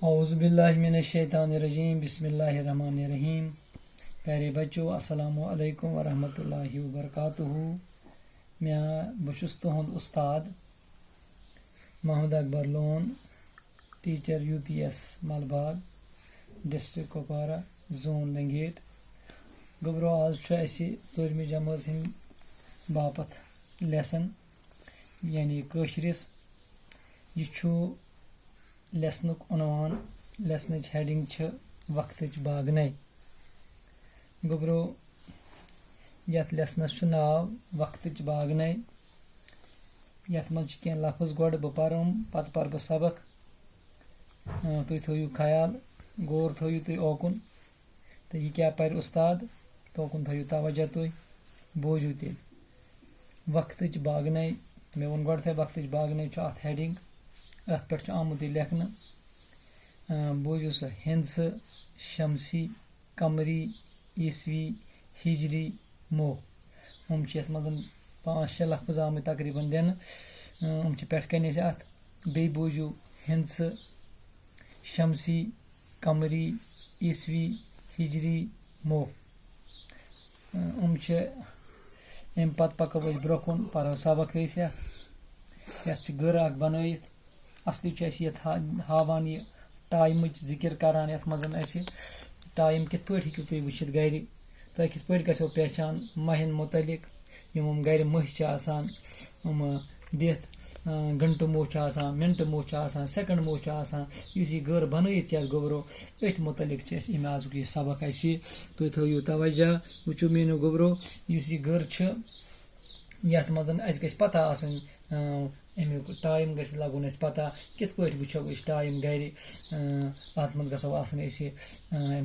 औज़ुबिल्लाहि मिनश्शैतानिर्रजीम बिस्मिल्लाहिर्रहमानिर्रहीम। प्यारे बच्चों अस्सलामु अलैकुम वरहमतुल्लाहि वबरकातुहू। बहुस तुहद उस्ताद Mohammad Akbar Lone, teacher UPS Malbagh, district Kupwara, zone Langate. गोबरो आज षोरमी जमात हिंद बापत लेसन यानी कशरिस। यह लेसनुक उनवान लेसनच हेडिंग वक्तच बागने। गोबरो यथ लेसनस नाव वक्तच बागने। यथ मज कह लफ्ज गोड बह परम पत पर बह सबक। तुम थो ख्याल गौर थो तुम ओकुन तो यह क्या पर उस्ताद तोकुन थो तवज्जो तुम बोजू तेल। वक्तच बागने मे वो गोड थे वक्तच बागने अत हेडिंग अत पे आमुत लेखन। बोजू स हिंदस शमसी कमरी ईसवी हिजरी मो। ये मज 5-6 लफ्ज आम तकरीबन दिन पे कन अत बे बोजू हिंदस शमसी कमरी ईसवी हिजरी मो। अम पत पको ब्रोकुन पढ़ो सबक ये गर अख बनत असली ये हावान यह टाइम जिक्र करान ये मज टाइम कित पे हेकु तुम वुचित गर तुम कित पे गो पहचान महन मुतलिक यम गर मह दिथ घंटो मोह मिनट मोह सेकंड मोह इस गर बनत गोबरो अथ मुतलिक अम आज यह सबक तुम थो तवज्जो। वुचो मीनो गोबरो इस गर यथ मज गि पता अमुक टाइम गि लगुन पता कित पे वो टाइम गर अत मज गो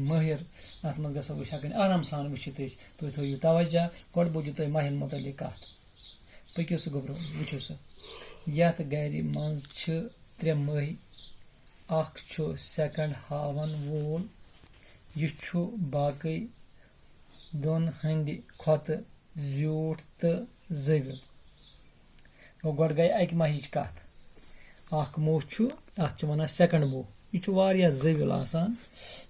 माहिर अत मज गो हेकन आराम सान वुचित। तुम थो तवज्जो गोड बोजू तुम महन मुतलिक कत पको सो गोबरो वुचो सो यथ गर मज 3 मह अख सेकंड हावन वोल यह बाकी दोन हंद खोत ज्यूठ तो जविल। गोड गई अक महिच कत अख मोह अत वन सेकंड मोह यह वारिया जविल आसान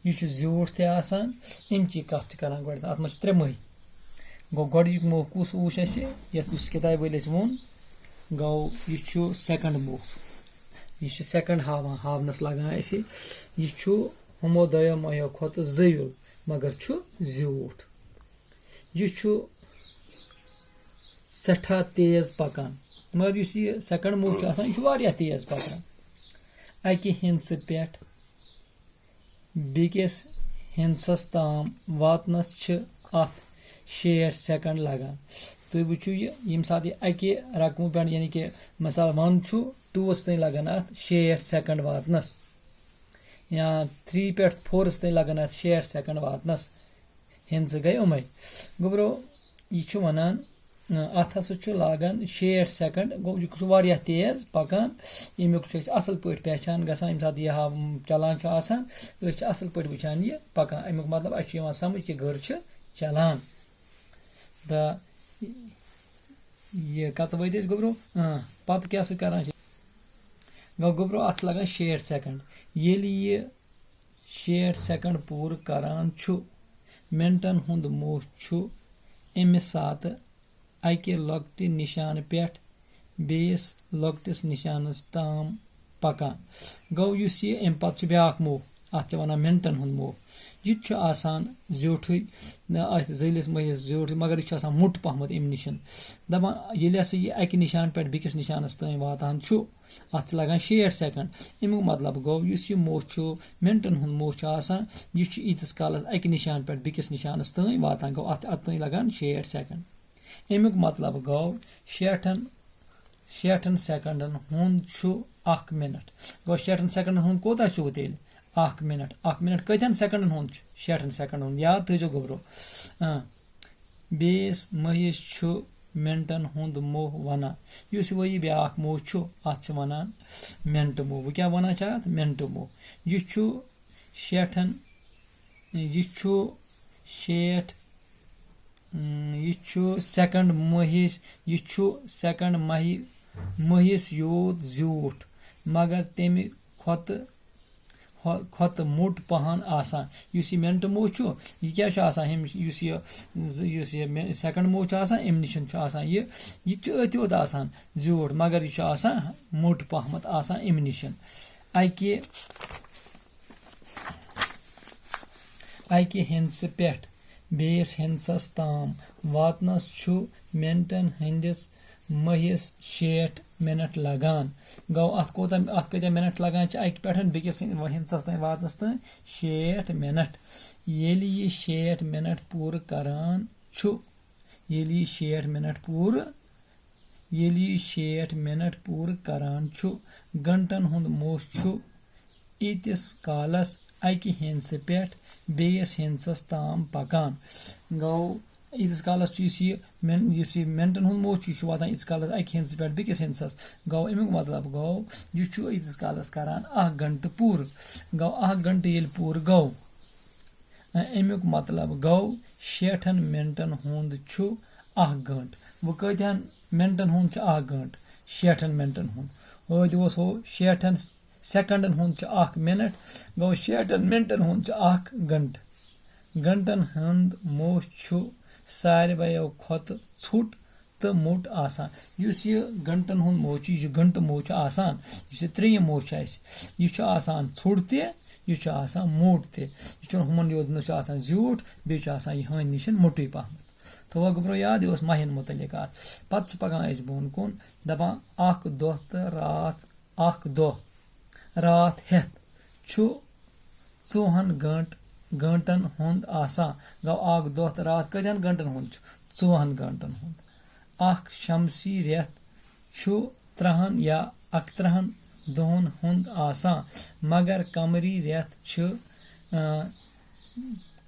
यह ज्यूठ ते आसान अमची कत करान गोड अत मज 3 मह गो गोडुक मोह कुस वुच उस किताब वलिस वोन गो यह सेकंड मोह यह सेकंड हावनस लगान यह हमो दो महो खोत जविल मगर ज्यूठ। यह सठा तेज पकान मगर इस सेकंड मोह यह तेज पकान अकि हिंदस पे बेकिस हिंदसस ताम वातनस अत 60 सेकंड लगान। तुम वुचु यम सात अकि रकमु पे यानी कि मिसाल 1 2 तक लगान अत 60 सेकंड वातनस या 3 पे 4 तक लगान अत 60 सेकंड वातनस हिंदस गई उमे। गोबरो यह वनान अत हसा लागन 60 सेकंड गो यह तेज पकान यमुक असल पे पहचान गसान यम सात यह चलान असल पे वुचान यह पकान अमुक मतलब अ समझ कि गर चलान। यह कत वत गोबरो पत क्या करान गो गोबरो अत लगान 60 सेकंड ये 60 सेकंड पूर करान मिनटन हुंद मोह अमिस सात अकि लॉकटि निशान पे बेस लॉकटिस निशानस ताम पकान। गो इस अम पत ब्याक मोह अत वन मिनटन हुंद मोह यह आसान ज्यूठु अत जलिस महिस ज्यूठ मगर यह मुट पहमत अम निश दपान ये हसा यह अकि निशान पे बिकिस निशानस तम वातान अत लगान 60 सेकंड अमुक मतलब गो इस मोह मिनटन हुंद मोह यह ईतिस कालस अकि निशान पे बिकिस निशानस तम वातान गो अत लगान 60 सेकंड अमुक मतलब गो 60 सेकंडन हुंद 1 मिनट गो 60 सेकंडन हुंद कोता तेल 1 मिनट 1 मिनट कतन सेकंडन हुंद 60 सेकंड हुंद याद थो गोबरो बेस महिस मिनटन हुंद मोह वनान इस वही ब्याक मोह अत वनान मिनट मोह वो क्या वनान अत मिनट मोह यह 60 सेकंड महिस यह सेकंड महिस योत ज्यूठ मगर तमि खोत खोत मोट पहन आसान युस यह मिनट मोह छु यह क्या छु आसान युस यह सेकंड मोह छु आसान एम निशन छु आसान यह छु अति ओत आसान ज्योट मगर यह छु आसान मोट पहमत आसान एम निशन अकि हिंस पे बेस हिंसस ताम वातनस छु मिनटन हंदिस महिस 60 मिनट लगान गो अत कत मिनट लगान अक पे बेकिस हिंसस तान वातनस तान 60 मिनट येलि यह 60 मिनट पूर करान छु येलि 60 मिनट पूर करान छु घंटन हुंद मोश छु इतिस कालस अकि हिंस पे बेस हिंसस ताम पकान गो इतिस कालस मिनटन हुंद मोह छु वातान इतिस कालस अकि हिंस पे बेकिस हिंसस गो अमुक मतलब गो यह छु इतिस कालस करान 1 घंटे पूर गो 1 घंटे येल पूर गो अमुक मतलब गो 60 मिनटन हुंद छु 1 घंटे वो कतन मिनटन हुंद छु 1 घंटे 60 मिनटन हुंद हो 60 सेकंडन हुंद छु 1 मिनट गो 60 मिनटन हुंद छु 1 घंटे घंटन हुंद मोह छु सारवयो खोत छुट तो मोट आसान युस यह घंटन हुंद मोह छु यह घंटे मोह छु आसान युस त्रेयम मोह छु यह छु आसान छुट ते यह छु आसान मोट ते यह छु हुमन योद न छु आसान ज्यूट बे छु आसान यह हन निशन मोटुई पहमत तो वह गोब्रो याद यह माहन मुतलिक पत पकान बोन कुन दपान 1 दो तो रात 1 दो रात हेत छु 4 घंटन हुंद आसान गो 1 दो तो रात कतन घंटन हुंद 4 घंटन हुंद 1 शमसी रेत छु 3 या 31 दोहन हुंद आसान मगर कमरी रेत छु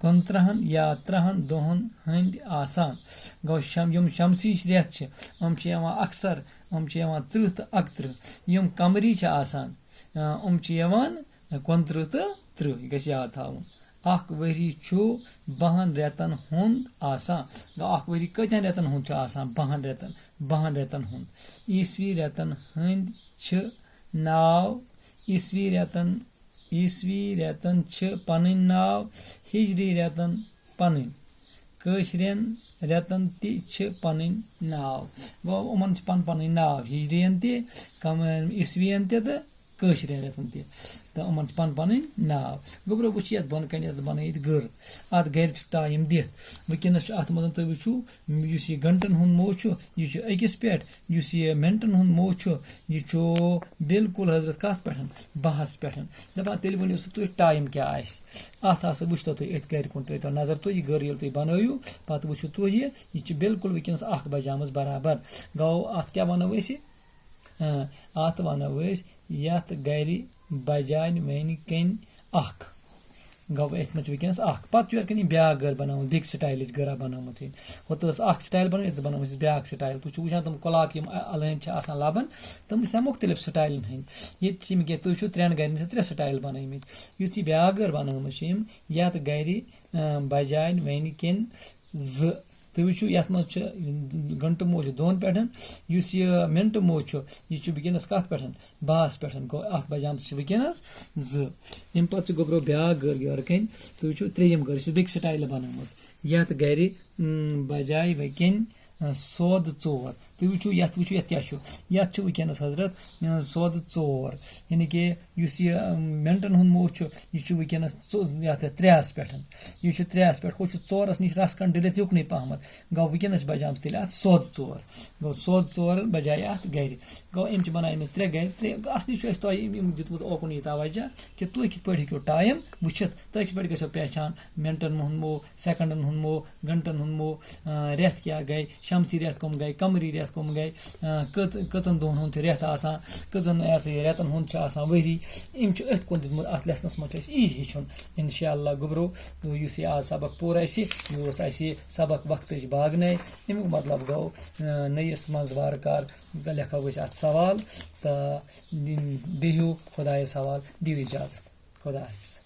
29 या 3 दोहन हंद आसान गो यम शमसी रेत छु अक्सर 30 तो 31 यम कमरी छु आसान 29 तो 30 गस याद थावन 1 वरी छु 12 रेतन हुंद आसान गो 1 वरी कतन रेतन हुंद छु आसान 12 रेतन हुंद ईस्वी रेतन हंद छु नाव ईस्वी रेतन छु पन नाव हिजरी रेतन पन कशरन रेतन ति छु पन नाव गो उमन छु पन नाव हिजरियन ति ईस्वियन ति तो कशरन रेतन ति तो उमन पन नाव गोब्रो वो बन कन बन गर अत गर टाइम दिथ वनस अत मज तुम वो यह घंटन हुंद मोह छु यह अकिस पे यह मिनटन हुंद मोह छु यह बिल्कुल हजरत कत पे 12 पे दपान तेल वनो तुम टाइम क्या अत वो तुम अत गर कुन तो नजर तुम यह गर ये तुम बनू पे वो तुम यह बिल्कुल वनस 1 बजाम बराबर गो अत क्या वनो अत वनो यथ गर बजान वन कन 1 गो अत वनस 1 पे कन ब्या गर बना बिग स्टाइल गर बनाम होत 1 स्टाइल बन बना ब्या स्टाइल तुम वुचान तुम क्लॉक अलहन लबन तम मुख्तलिफ स्टाइल हंद ये तुम 3 गर 3 स्टाइल बन ब्या गर बनाम यथ गर बजान वन कन 2 तुम वो ये घंटे मोह 2 पे यह मिनट मोह यह वनस कत पे 12 पे गो अत बजाम वनस 2 अम पे गोब्रो ब्या गर योर कन तुम वो 3 गर बिग स्टाइल बनाम यथ गर बजाय वकन सोद 4 तुम वो ये क्या वनस हजरत सोद 4 यानी कि मिनटन हुंद मोह यह वनस 3 पे यह 3 पे हो 4 नश रस कन डलित युकन पहमत गो वनस बजाम तेल अत सोद 4 गो सोद 4 बजाय अत गर गो अम बनाम 3 गर असली दुत ओकुन तवजह कि तुम कित पे टाइम वुचित तुम कित पे गो पहचान मिनटन हुंद मोह सेकंडन हुंद मोह घंटन हुंद मोह रेत क्या गई शमसी रेत कम गई कमरी रेत कम गई कचन दोहन हुंद रेत आसान कचन रेतन हुंद वरी अम अथ कुन दितमुत अथ लेसनस मज हेचुन इंशाअल्लाह गोब्रो युस आज सबक पूर यह सबक वक्त बागन अमुक मतलब गो नयस मज वारकार लेखो अत सवाल तो बिहू खुदा सवाल दिव इजाजत खुदा हाफिज।